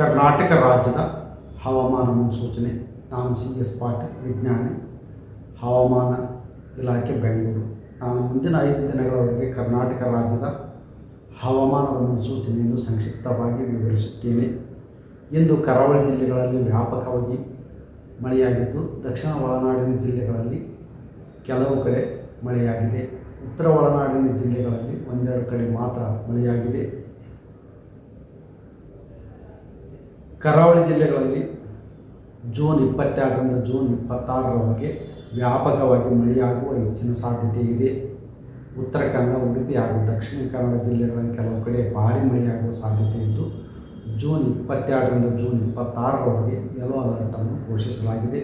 ಕರ್ನಾಟಕ ರಾಜ್ಯದ ಹವಾಮಾನ ಮುನ್ಸೂಚನೆ. ನಾನು CS ಪಾಟೀಲ್, ವಿಜ್ಞಾನಿ, ಹವಾಮಾನ ಇಲಾಖೆ, ಬೆಂಗಳೂರು. ನಾನು ಮುಂದಿನ 5 ದಿನಗಳವರೆಗೆ ಕರ್ನಾಟಕ ರಾಜ್ಯದ ಹವಾಮಾನದ ಮುನ್ಸೂಚನೆಯನ್ನು ಸಂಕ್ಷಿಪ್ತವಾಗಿ ವಿವರಿಸುತ್ತೇನೆ. ಇಂದು ಕರಾವಳಿ ಜಿಲ್ಲೆಗಳಲ್ಲಿ ವ್ಯಾಪಕವಾಗಿ ಮಳೆಯಾಗಿದ್ದು, ದಕ್ಷಿಣ ಒಳನಾಡಿನ ಜಿಲ್ಲೆಗಳಲ್ಲಿ ಕೆಲವು ಕಡೆ ಮಳೆಯಾಗಿದೆ. ಉತ್ತರ ಒಳನಾಡಿನ ಜಿಲ್ಲೆಗಳಲ್ಲಿ ಒಂದೆರಡು ಕಡೆ ಮಾತ್ರ ಮಳೆಯಾಗಿದೆ. ಕರಾವಳಿ ಜಿಲ್ಲೆಗಳಲ್ಲಿ ಜೂನ್ 22ರಿಂದ ಜೂನ್ 26ರವರೆಗೆ ವ್ಯಾಪಕವಾಗಿ ಮಳೆಯಾಗುವ ಹೆಚ್ಚಿನ ಸಾಧ್ಯತೆ ಇದೆ. ಉತ್ತರ ಕನ್ನಡ, ಉಡುಪಿ ಹಾಗೂ ದಕ್ಷಿಣ ಕನ್ನಡ ಜಿಲ್ಲೆಗಳಲ್ಲಿ ಕೆಲವು ಕಡೆ ಭಾರೀ ಮಳೆಯಾಗುವ ಸಾಧ್ಯತೆ ಇದ್ದು, ಜೂನ್ 22ರಿಂದ ಜೂನ್ 26ರವರೆಗೆ ಯೆಲ್ಲೋ ಅಲರ್ಟನ್ನು ಘೋಷಿಸಲಾಗಿದೆ.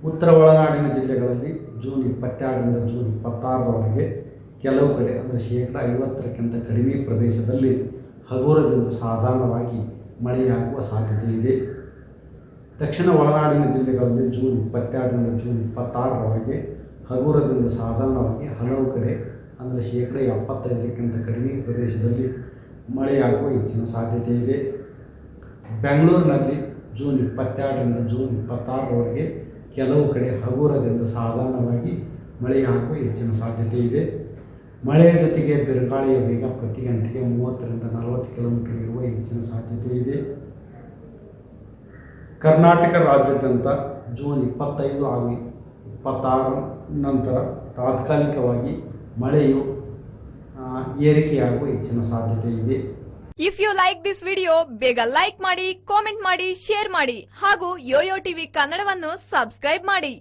ಉತ್ತರ ಒಳನಾಡಿನ ಜಿಲ್ಲೆಗಳಲ್ಲಿ ಜೂನ್ 22ರಿಂದ ಜೂನ್ 26ರವರೆಗೆ ಕೆಲವು ಕಡೆ ಅಂದರೆ 50%ಕ್ಕಿಂತ ಕಡಿಮೆ ಪ್ರದೇಶದಲ್ಲಿ ಹಗುರದಿಂದ ಸಾಧಾರಣವಾಗಿ ಮಳೆಯಾಗುವ ಸಾಧ್ಯತೆ ಇದೆ. ದಕ್ಷಿಣ ಒಳನಾಡಿನ ಜಿಲ್ಲೆಗಳಲ್ಲಿ ಜೂನ್ 22ರಿಂದ ಜೂನ್ 26ರವರೆಗೆ ಹಗುರದಿಂದ ಸಾಧಾರಣವಾಗಿ ಹಲವು ಕಡೆ ಅಂದರೆ 75%ಕ್ಕಿಂತ ಕಡಿಮೆ ಪ್ರದೇಶದಲ್ಲಿ ಮಳೆಯಾಗುವ ಹೆಚ್ಚಿನ ಸಾಧ್ಯತೆ ಇದೆ. ಬೆಂಗಳೂರಿನಲ್ಲಿ ಜೂನ್ 22ರಿಂದ ಜೂನ್ 26ರವರೆಗೆ ಕೆಲವು ಕಡೆ ಹಗುರದಿಂದ ಸಾಧಾರಣವಾಗಿ ಮಳೆಯಾಗುವ ಹೆಚ್ಚಿನ ಸಾಧ್ಯತೆ ಇದೆ. ಮಳೆಯ ಜೊತೆಗೆ ಬಿರುಗಾಳಿಯ ವೇಗ ಪ್ರತಿ ಗಂಟೆಗೆ 30ರಿಂದ 40 ಕಿಲೋಮೀಟರ್ ಇರುವ ಹೆಚ್ಚಿನ ಸಾಧ್ಯತೆ ಇದೆ. ಕರ್ನಾಟಕ ರಾಜ್ಯಾದ್ಯಂತ ಜೂನ್ 25 ಹಾಗೂ 26 ನಂತರ ತಾತ್ಕಾಲಿಕವಾಗಿ ಮಳೆಯು ಏರಿಕೆಯಾಗುವ ಹೆಚ್ಚಿನ ಸಾಧ್ಯತೆ ಇದೆ. If you like this video, ಬೇಗ ಲೈಕ್ ಮಾಡಿ, ಕಾಮೆಂಟ್ ಮಾಡಿ, ಶೇರ್ ಮಾಡಿ ಹಾಗೂ ಯೋಯೋ ಟಿವಿ ಕನ್ನಡವನ್ನು ಸಬ್ಸ್ಕ್ರೈಬ್ ಮಾಡಿ.